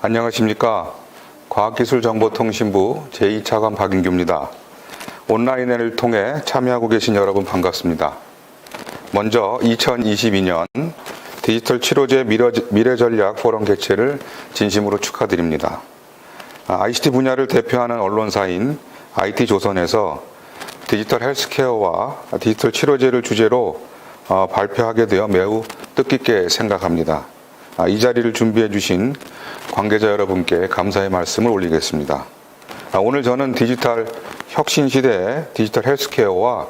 안녕하십니까. 과학기술정보통신부 제2차관 박인규입니다. 온라인회를 통해 참여하고 계신 여러분 반갑습니다. 먼저 2022년 디지털 치료제 미래전략 포럼 개최를 진심으로 축하드립니다. ICT 분야를 대표하는 언론사인 IT조선에서 디지털 헬스케어와 디지털 치료제를 주제로 발표하게 되어 매우 뜻깊게 생각합니다. 이 자리를 준비해 주신 관계자 여러분께 감사의 말씀을 올리겠습니다. 오늘 저는 디지털 혁신 시대의 디지털 헬스케어와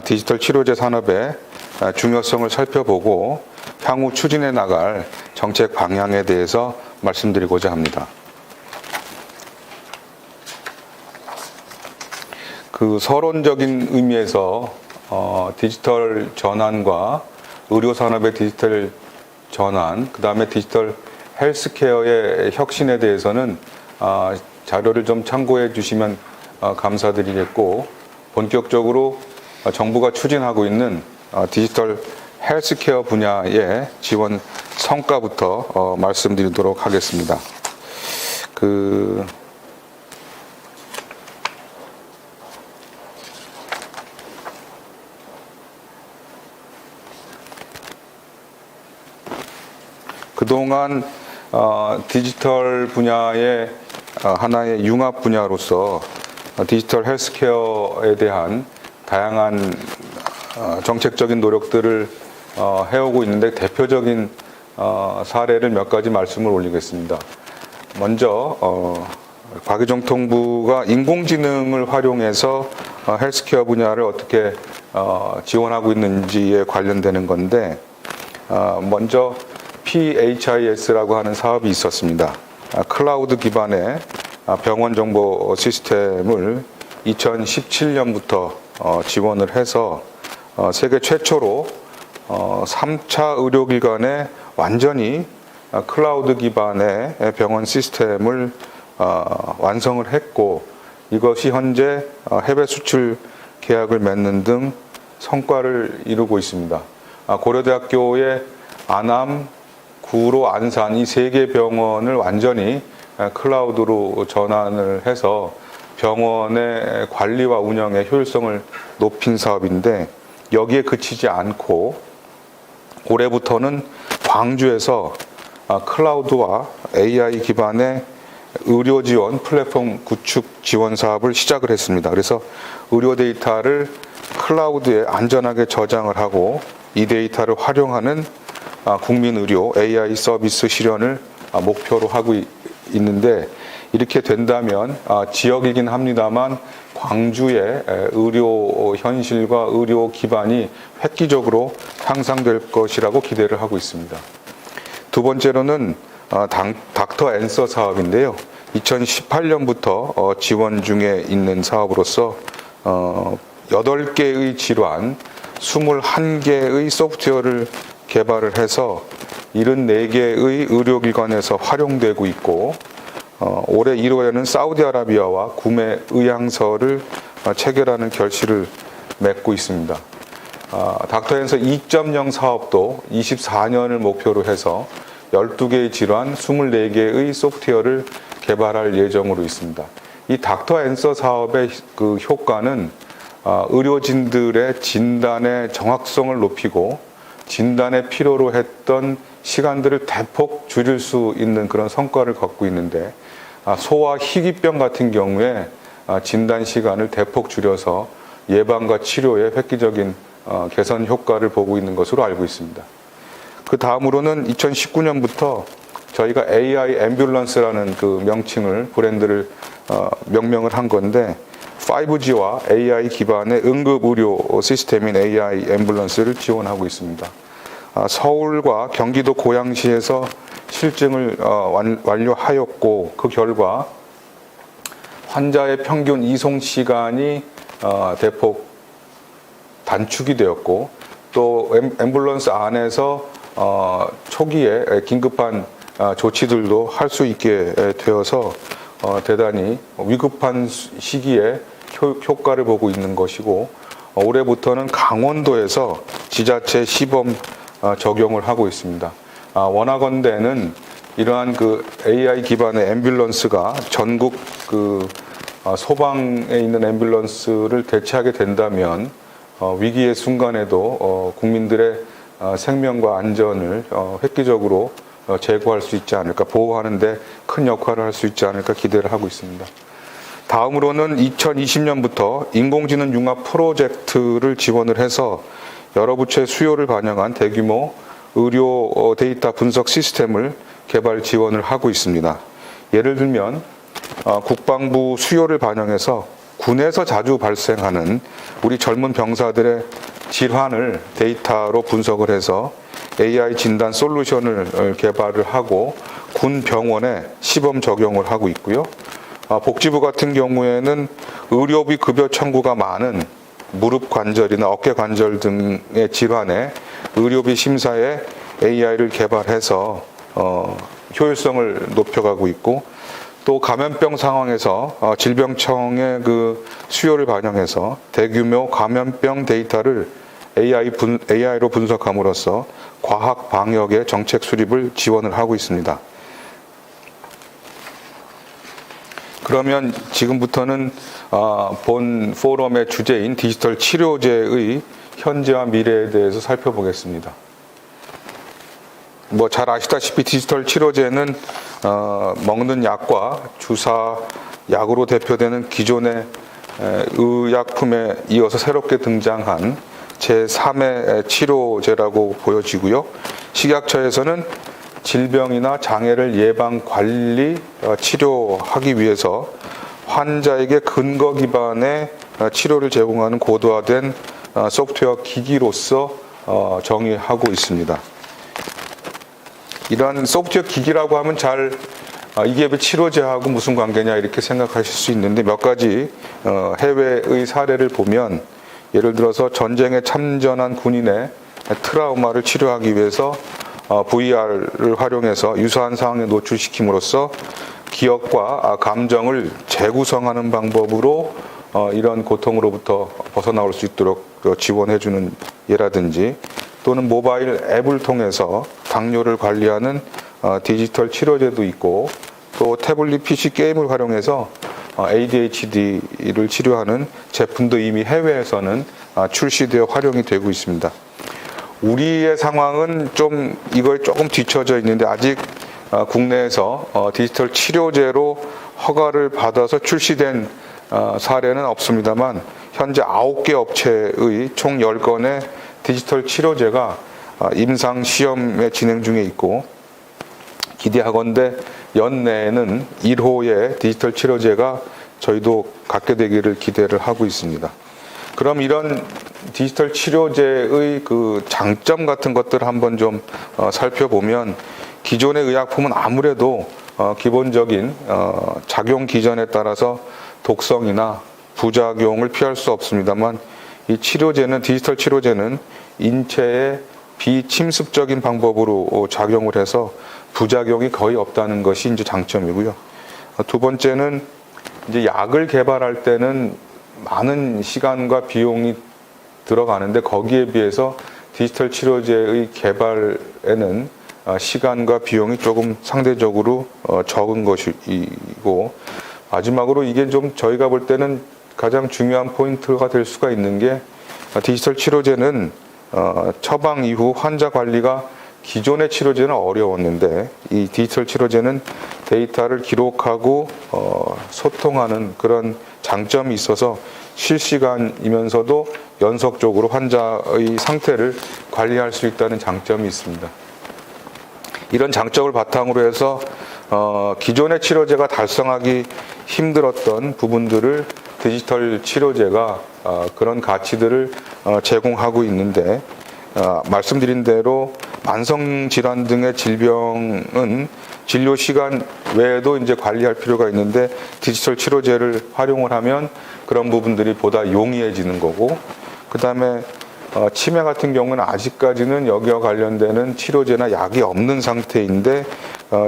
디지털 치료제 산업의 중요성을 살펴보고 향후 추진해 나갈 정책 방향에 대해서 말씀드리고자 합니다. 그 서론적인 의미에서 디지털 전환과 의료 산업의 디지털 전환, 그 다음에 디지털 헬스케어의 혁신에 대해서는 자료를 좀 참고해 주시면 감사드리겠고, 본격적으로 정부가 추진하고 있는 디지털 헬스케어 분야의 지원 성과부터 말씀드리도록 하겠습니다. 그동안 디지털 분야의 하나의 융합 분야로서 디지털 헬스케어에 대한 다양한 정책적인 노력들을 해오고 있는데, 대표적인 사례를 몇 가지 말씀을 올리겠습니다. 먼저 과기정통부가 인공지능을 활용해서 헬스케어 분야를 어떻게 지원하고 있는지에 관련되는 건데, 먼저 PHIS라고 하는 사업이 있었습니다. 클라우드 기반의 병원 정보 시스템을 2017년부터 지원을 해서 세계 최초로 3차 의료기관에 완전히 클라우드 기반의 병원 시스템을 완성을 했고, 이것이 현재 해외 수출 계약을 맺는 등 성과를 이루고 있습니다. 고려대학교의 안암, 구로, 안산 이 세 개 병원을 완전히 클라우드로 전환을 해서 병원의 관리와 운영의 효율성을 높인 사업인데, 여기에 그치지 않고 올해부터는 광주에서 클라우드와 AI 기반의 의료 지원 플랫폼 구축 지원 사업을 시작을 했습니다. 그래서 의료 데이터를 클라우드에 안전하게 저장을 하고 이 데이터를 활용하는 국민의료 AI 서비스 실현을 목표로 하고 있는데, 이렇게 된다면 지역이긴 합니다만 광주의 의료 현실과 의료 기반이 획기적으로 향상될 것이라고 기대를 하고 있습니다. 두 번째로는 닥터 앤서 사업인데요. 2018년부터 지원 중에 있는 사업으로서 8개의 질환, 21개의 소프트웨어를 개발을 해서 74개의 의료기관에서 활용되고 있고, 올해 1월에는 사우디아라비아와 구매 의향서를 체결하는 결실을 맺고 있습니다. 닥터앤서 2.0 사업도 24년을 목표로 해서 12개의 질환, 24개의 소프트웨어를 개발할 예정으로 있습니다. 이 닥터앤서 사업의 그 효과는 의료진들의 진단의 정확성을 높이고 진단에 필요로 했던 시간들을 대폭 줄일 수 있는 그런 성과를 갖고 있는데, 소아 희귀병 같은 경우에 진단 시간을 대폭 줄여서 예방과 치료에 획기적인 개선 효과를 보고 있는 것으로 알고 있습니다. 그 다음으로는 2019년부터 저희가 AI 앰뷸런스라는 그 명칭을, 브랜드를 명명을 한 건데, 5G와 AI 기반의 응급의료 시스템인 AI 앰뷸런스를 지원하고 있습니다. 서울과 경기도 고양시에서 실증을 완료하였고, 그 결과 환자의 평균 이송 시간이 대폭 단축이 되었고, 또 앰뷸런스 안에서 초기에 긴급한 조치들도 할 수 있게 되어서 대단히 위급한 시기에 효과를 보고 있는 것이고, 올해부터는 강원도에서 지자체 시범 적용을 하고 있습니다. 원하건대는 이러한 그 AI 기반의 앰뷸런스가 전국 그 소방에 있는 앰뷸런스를 대체하게 된다면 위기의 순간에도 국민들의 생명과 안전을 획기적으로 제고할 수 있지 않을까, 보호하는데 큰 역할을 할 수 있지 않을까 기대를 하고 있습니다. 다음으로는 2020년부터 인공지능 융합 프로젝트를 지원을 해서 여러 부처의 수요를 반영한 대규모 의료 데이터 분석 시스템을 개발 지원을 하고 있습니다. 예를 들면 국방부 수요를 반영해서 군에서 자주 발생하는 우리 젊은 병사들의 질환을 데이터로 분석을 해서 AI 진단 솔루션을 개발을 하고 군 병원에 시범 적용을 하고 있고요. 복지부 같은 경우에는 의료비 급여 청구가 많은 무릎 관절이나 어깨 관절 등의 질환에 의료비 심사에 AI를 개발해서 효율성을 높여가고 있고, 또 감염병 상황에서 질병청의 그 수요를 반영해서 대규모 감염병 데이터를 AI로 분석함으로써 과학 방역의 정책 수립을 지원을 하고 있습니다. 그러면 지금부터는 본 포럼의 주제인 디지털 치료제의 현재와 미래에 대해서 살펴보겠습니다. 뭐 잘 아시다시피 디지털 치료제는 먹는 약과 주사 약으로 대표되는 기존의 의약품에 이어서 새롭게 등장한 제3의 치료제라고 보여지고요. 식약처에서는 질병이나 장애를 예방, 관리, 치료하기 위해서 환자에게 근거 기반의 치료를 제공하는 고도화된 소프트웨어 기기로서 정의하고 있습니다. 이러한 소프트웨어 기기라고 하면 이게 왜 치료제하고 무슨 관계냐 이렇게 생각하실 수 있는데, 몇 가지 해외의 사례를 보면, 예를 들어서 전쟁에 참전한 군인의 트라우마를 치료하기 위해서 VR을 활용해서 유사한 상황에 노출시킴으로써 기억과 감정을 재구성하는 방법으로 이런 고통으로부터 벗어나올 수 있도록 지원해주는 예라든지, 또는 모바일 앱을 통해서 당뇨를 관리하는 디지털 치료제도 있고, 또 태블릿 PC 게임을 활용해서 ADHD를 치료하는 제품도 이미 해외에서는 출시되어 활용이 되고 있습니다. 우리의 상황은 이거에 조금 뒤처져 있는데, 아직 국내에서 디지털 치료제로 허가를 받아서 출시된 사례는 없습니다만, 현재 9개 업체의 총 10건의 디지털 치료제가 임상 시험에 진행 중에 있고, 기대하건대 연내에는 1호의 디지털 치료제가 저희도 갖게 되기를 기대를 하고 있습니다. 그럼 이런 디지털 치료제의 그 장점 같은 것들을 한번 좀 살펴보면, 기존의 의약품은 아무래도 기본적인 작용 기전에 따라서 독성이나 부작용을 피할 수 없습니다만, 이 치료제는, 디지털 치료제는 인체에 비침습적인 방법으로 작용을 해서 부작용이 거의 없다는 것이 이제 장점이고요. 두 번째는 이제 약을 개발할 때는 많은 시간과 비용이 들어가는데, 거기에 비해서 디지털 치료제의 개발에는 시간과 비용이 조금 상대적으로 적은 것이고, 마지막으로 이게 좀 저희가 볼 때는 가장 중요한 포인트가 될 수가 있는 게, 디지털 치료제는 처방 이후 환자 관리가 기존의 치료제는 어려웠는데, 이 디지털 치료제는 데이터를 기록하고 소통하는 그런 장점이 있어서 실시간이면서도 연속적으로 환자의 상태를 관리할 수 있다는 장점이 있습니다. 이런 장점을 바탕으로 해서 기존의 치료제가 달성하기 힘들었던 부분들을 디지털 치료제가 그런 가치들을 제공하고 있는데, 말씀드린 대로 만성질환 등의 질병은 진료 시간 외에도 이제 관리할 필요가 있는데, 디지털 치료제를 활용을 하면 그런 부분들이 보다 용이해지는 거고, 그 다음에 치매 같은 경우는 아직까지는 여기와 관련되는 치료제나 약이 없는 상태인데,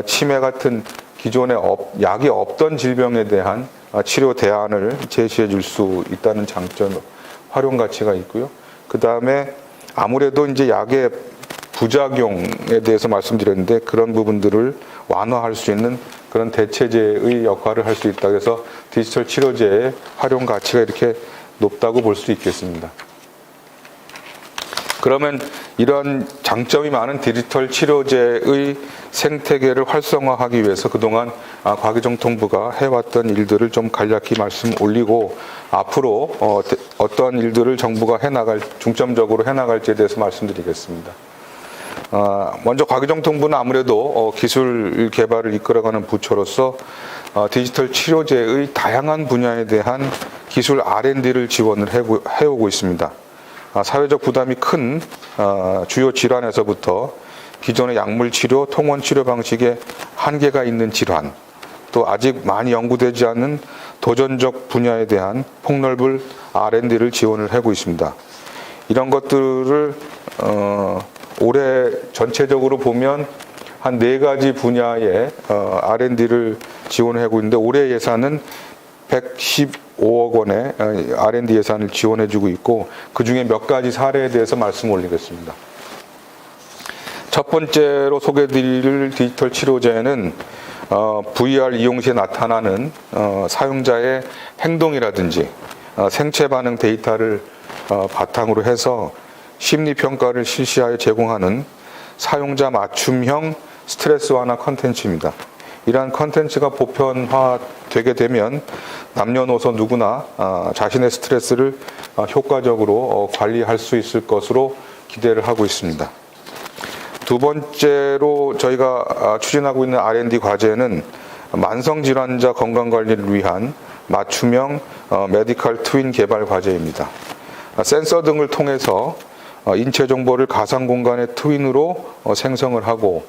치매 같은 기존에 약이 없던 질병에 대한 치료 대안을 제시해 줄 수 있다는 장점, 활용 가치가 있고요. 그 다음에 아무래도 이제 약의 부작용에 대해서 말씀드렸는데 그런 부분들을 완화할 수 있는 그런 대체제의 역할을 할 수 있다. 그래서 디지털 치료제의 활용 가치가 이렇게 높다고 볼 수 있겠습니다. 그러면 이런 장점이 많은 디지털 치료제의 생태계를 활성화하기 위해서 그동안 과기정통부가 해왔던 일들을 좀 간략히 말씀 올리고 앞으로 어떤 일들을 정부가 중점적으로 해나갈지에 대해서 말씀드리겠습니다. 먼저 과기정통부는 아무래도 기술 개발을 이끌어가는 부처로서 디지털 치료제의 다양한 분야에 대한 기술 R&D를 지원을 해오고 있습니다. 사회적 부담이 큰 주요 질환에서부터 기존의 약물 치료, 통원 치료 방식에 한계가 있는 질환, 또 아직 많이 연구되지 않은 도전적 분야에 대한 폭넓은 R&D를 지원을 하고 있습니다. 이런 것들을 올해 전체적으로 보면 한 4가지 분야의 R&D를 지원하고 있는데 올해 예산은 115억 원의 R&D 예산을 지원해주고 있고 그중에 몇 가지 사례에 대해서 말씀 올리겠습니다. 첫 번째로 소개해드릴 디지털 치료제는 VR 이용 시에 나타나는 사용자의 행동이라든지 생체 반응 데이터를 바탕으로 해서 심리평가를 실시하여 제공하는 사용자 맞춤형 스트레스 완화 컨텐츠입니다. 이러한 컨텐츠가 보편화되게 되면 남녀노소 누구나 자신의 스트레스를 효과적으로 관리할 수 있을 것으로 기대를 하고 있습니다. 두 번째로 저희가 추진하고 있는 R&D 과제는 만성질환자 건강관리를 위한 맞춤형 메디컬 트윈 개발 과제입니다. 센서 등을 통해서 인체 정보를 가상 공간의 트윈으로 생성을 하고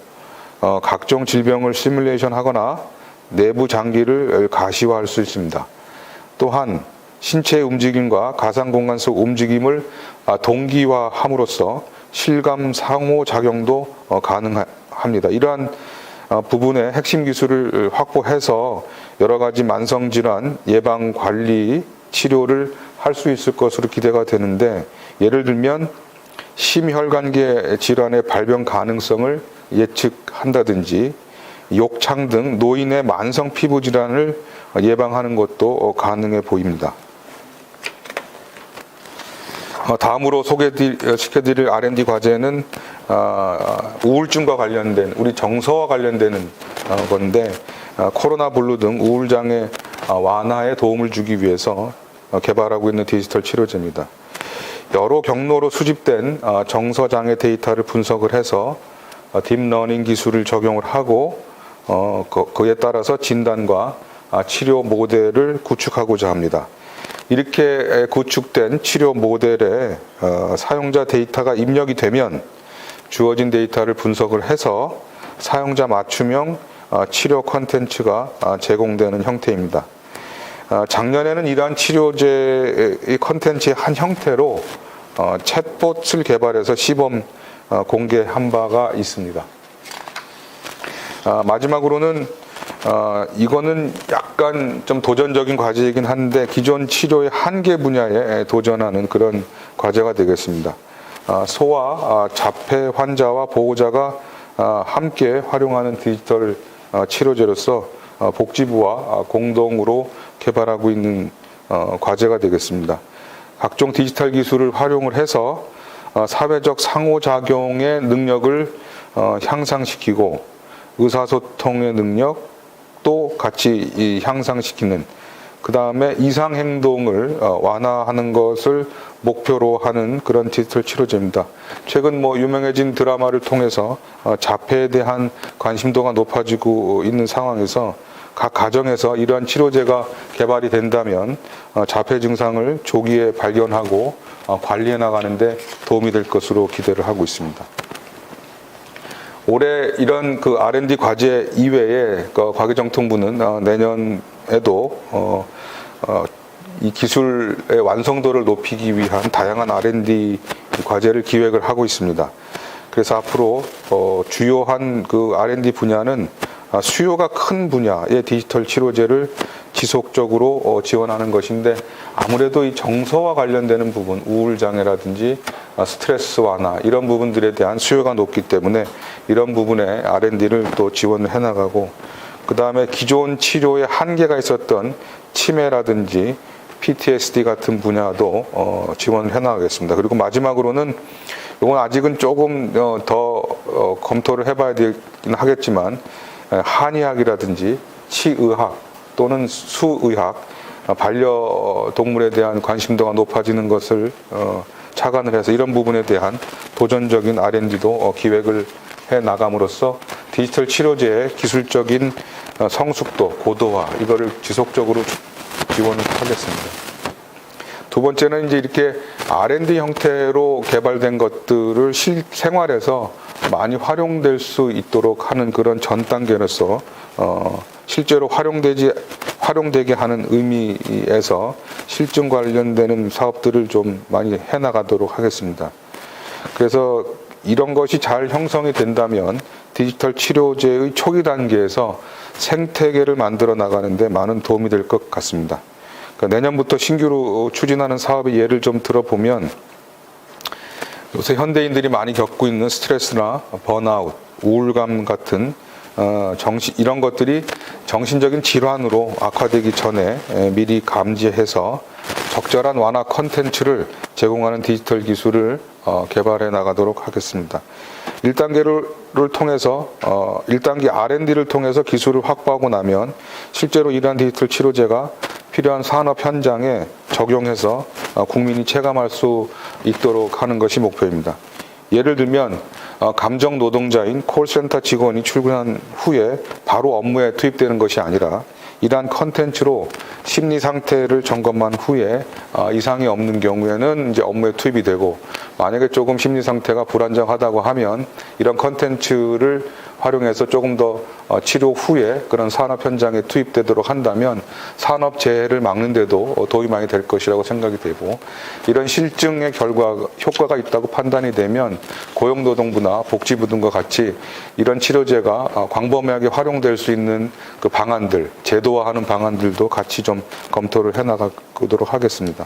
각종 질병을 시뮬레이션 하거나 내부 장기를 가시화할 수 있습니다. 또한 신체의 움직임과 가상 공간 속 움직임을 동기화함으로써 실감 상호작용도 가능합니다. 이러한 부분의 핵심 기술을 확보해서 여러 가지 만성질환 예방 관리 치료를 할 수 있을 것으로 기대가 되는데 예를 들면 심혈관계 질환의 발병 가능성을 예측한다든지 욕창 등 노인의 만성 피부 질환을 예방하는 것도 가능해 보입니다. 다음으로 소개시켜드릴 R&D 과제는 우울증과 관련된 우리 정서와 관련되는 건데 코로나 블루 등 우울장애 완화에 도움을 주기 위해서 개발하고 있는 디지털 치료제입니다. 여러 경로로 수집된 정서장애 데이터를 분석을 해서 딥러닝 기술을 적용을 하고 그에 따라서 진단과 치료 모델을 구축하고자 합니다. 이렇게 구축된 치료 모델에 사용자 데이터가 입력이 되면 주어진 데이터를 분석을 해서 사용자 맞춤형 치료 콘텐츠가 제공되는 형태입니다. 작년에는 이러한 치료제의 콘텐츠의 한 형태로 챗봇을 개발해서 시범 공개한 바가 있습니다. 마지막으로는 이거는 약간 좀 도전적인 과제이긴 한데 기존 치료의 한계 분야에 도전하는 그런 과제가 되겠습니다. 소아 자폐 환자와 보호자가 함께 활용하는 디지털 치료제로서 복지부와 공동으로 개발하고 있는 과제가 되겠습니다. 각종 디지털 기술을 활용을 해서 사회적 상호작용의 능력을 향상시키고 의사소통의 능력도 같이 향상시키는 그 다음에 이상행동을 완화하는 것을 목표로 하는 그런 디지털 치료제입니다. 최근 유명해진 드라마를 통해서 자폐에 대한 관심도가 높아지고 있는 상황에서 각 가정에서 이러한 치료제가 개발이 된다면 자폐 증상을 조기에 발견하고 관리해 나가는데 도움이 될 것으로 기대를 하고 있습니다. 올해 이런 R&D 과제 이외에 과기정통부는 내년에도 이 기술의 완성도를 높이기 위한 다양한 R&D 과제를 기획을 하고 있습니다. 그래서 앞으로 주요한 R&D 분야는 수요가 큰 분야의 디지털 치료제를 지속적으로 지원하는 것인데 아무래도 이 정서와 관련되는 부분, 우울장애라든지 스트레스 완화 이런 부분들에 대한 수요가 높기 때문에 이런 부분에 R&D를 또 지원을 해나가고, 그 다음에 기존 치료에 한계가 있었던 치매라든지 PTSD 같은 분야도 지원을 해나가겠습니다. 그리고 마지막으로는 이건 아직은 조금 더 검토를 해봐야 되긴 하겠지만, 한의학이라든지 치의학 또는 수의학, 반려동물에 대한 관심도가 높아지는 것을 착안을 해서 이런 부분에 대한 도전적인 R&D도 기획을 해 나감으로써 디지털 치료제의 기술적인 성숙도, 고도화 이거를 지속적으로 지원을 하겠습니다. 두 번째는 이제 이렇게 R&D 형태로 개발된 것들을 생활에서 많이 활용될 수 있도록 하는 그런 전 단계로서 실제로 활용되게 하는 의미에서 실증 관련되는 사업들을 좀 많이 해나가도록 하겠습니다. 그래서 이런 것이 잘 형성이 된다면 디지털 치료제의 초기 단계에서 생태계를 만들어 나가는데 많은 도움이 될 것 같습니다. 그러니까 내년부터 신규로 추진하는 사업의 예를 좀 들어보면, 요새 현대인들이 많이 겪고 있는 스트레스나 번아웃, 우울감 같은 이런 것들이 정신적인 질환으로 악화되기 전에 미리 감지해서 적절한 완화 컨텐츠를 제공하는 디지털 기술을 개발해 나가도록 하겠습니다. 1단계를 통해서 1단계 R&D를 통해서 기술을 확보하고 나면 실제로 이러한 디지털 치료제가 필요한 산업 현장에 적용해서 국민이 체감할 수 있도록 하는 것이 목표입니다. 예를 들면 감정 노동자인 콜센터 직원이 출근한 후에 바로 업무에 투입되는 것이 아니라 이러한 컨텐츠로 심리 상태를 점검한 후에 이상이 없는 경우에는 이제 업무에 투입이 되고, 만약에 조금 심리 상태가 불안정하다고 하면 이런 컨텐츠를 활용해서 조금 더 치료 후에 그런 산업 현장에 투입되도록 한다면 산업 재해를 막는 데도 도움이 많이 될 것이라고 생각이 되고, 이런 실증의 효과가 있다고 판단이 되면 고용노동부나 복지부 등과 같이 이런 치료제가 광범위하게 활용될 수 있는 그 방안들, 제도화하는 방안들도 같이 좀 검토를 해나가도록 하겠습니다.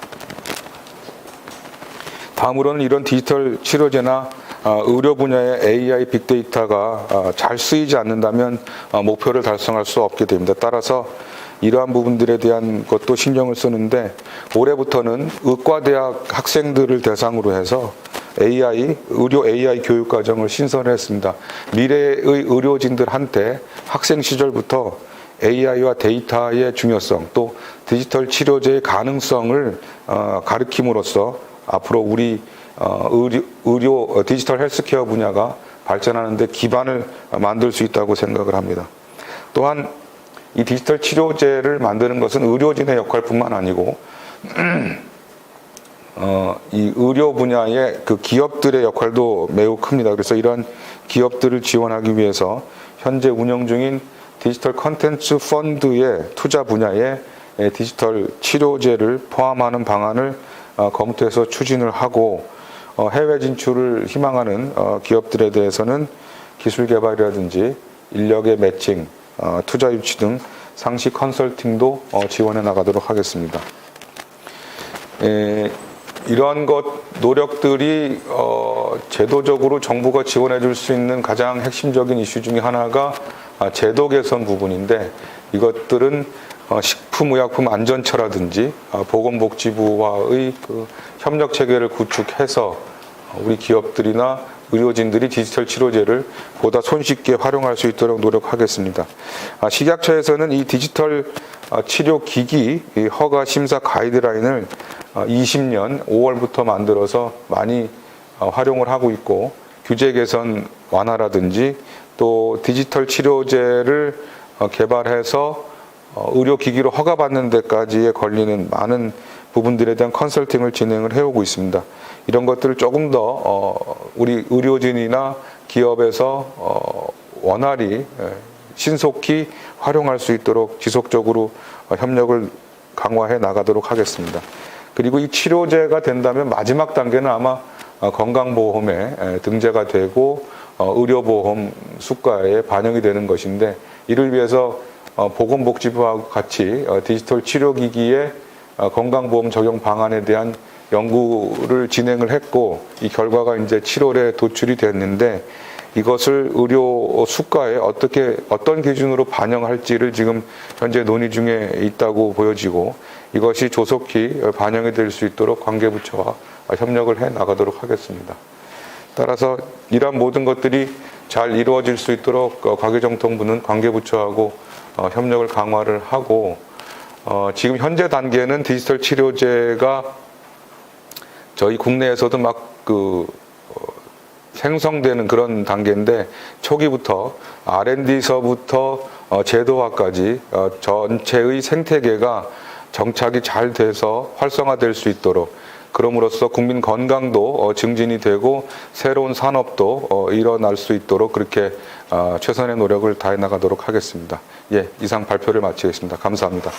다음으로는 이런 디지털 치료제나 의료 분야의 AI 빅데이터가 잘 쓰이지 않는다면 목표를 달성할 수 없게 됩니다. 따라서 이러한 부분들에 대한 것도 신경을 쓰는데, 올해부터는 의과대학 학생들을 대상으로 해서 의료 AI 교육 과정을 신설했습니다. 미래의 의료진들한테 학생 시절부터 AI와 데이터의 중요성, 또 디지털 치료제의 가능성을 가르침으로써 앞으로 우리 의료 디지털 헬스케어 분야가 발전하는 데 기반을 만들 수 있다고 생각을 합니다. 또한 이 디지털 치료제를 만드는 것은 의료진의 역할뿐만 아니고 이 의료 분야의 그 기업들의 역할도 매우 큽니다. 그래서 이런 기업들을 지원하기 위해서 현재 운영 중인 디지털 컨텐츠 펀드의 투자 분야에 디지털 치료제를 포함하는 방안을 검토해서 추진을 하고, 해외 진출을 희망하는 기업들에 대해서는 기술 개발이라든지 인력의 매칭, 투자 유치 등 상시 컨설팅도 지원해 나가도록 하겠습니다. 이러한 노력들이 제도적으로 정부가 지원해 줄 수 있는 가장 핵심적인 이슈 중에 하나가 제도 개선 부분인데, 이것들은 식품의약품 안전처라든지 보건복지부와의 그 협력 체계를 구축해서 우리 기업들이나 의료진들이 디지털 치료제를 보다 손쉽게 활용할 수 있도록 노력하겠습니다. 식약처에서는 이 디지털 치료기기 허가 심사 가이드라인을 20년 5월부터 만들어서 많이 활용을 하고 있고, 규제 개선 완화라든지 또 디지털 치료제를 개발해서 의료기기로 허가받는 데까지에 걸리는 많은 부분들에 대한 컨설팅을 진행을 해오고 있습니다. 이런 것들을 조금 더 우리 의료진이나 기업에서 원활히 신속히 활용할 수 있도록 지속적으로 협력을 강화해 나가도록 하겠습니다. 그리고 이 치료제가 된다면 마지막 단계는 아마 건강보험에 등재가 되고 의료보험 수가에 반영이 되는 것인데, 이를 위해서 보건복지부와 같이 디지털 치료기기의 건강보험 적용 방안에 대한 연구를 진행을 했고 이 결과가 이제 7월에 도출이 됐는데 이것을 의료 수가에 어떤 기준으로 반영할지를 지금 현재 논의 중에 있다고 보여지고 이것이 조속히 반영이 될 수 있도록 관계부처와 협력을 해 나가도록 하겠습니다. 따라서 이러한 모든 것들이 잘 이루어질 수 있도록 과기정통부는 관계부처하고 협력을 강화를 하고 지금 현재 단계는 디지털 치료제가 저희 국내에서도 막 생성되는 그런 단계인데 초기부터 R&D서부터 제도화까지 전체의 생태계가 정착이 잘 돼서 활성화될 수 있도록 그럼으로써 국민 건강도 증진이 되고 새로운 산업도 일어날 수 있도록 그렇게 최선의 노력을 다해 나가도록 하겠습니다. 예, 이상 발표를 마치겠습니다. 감사합니다.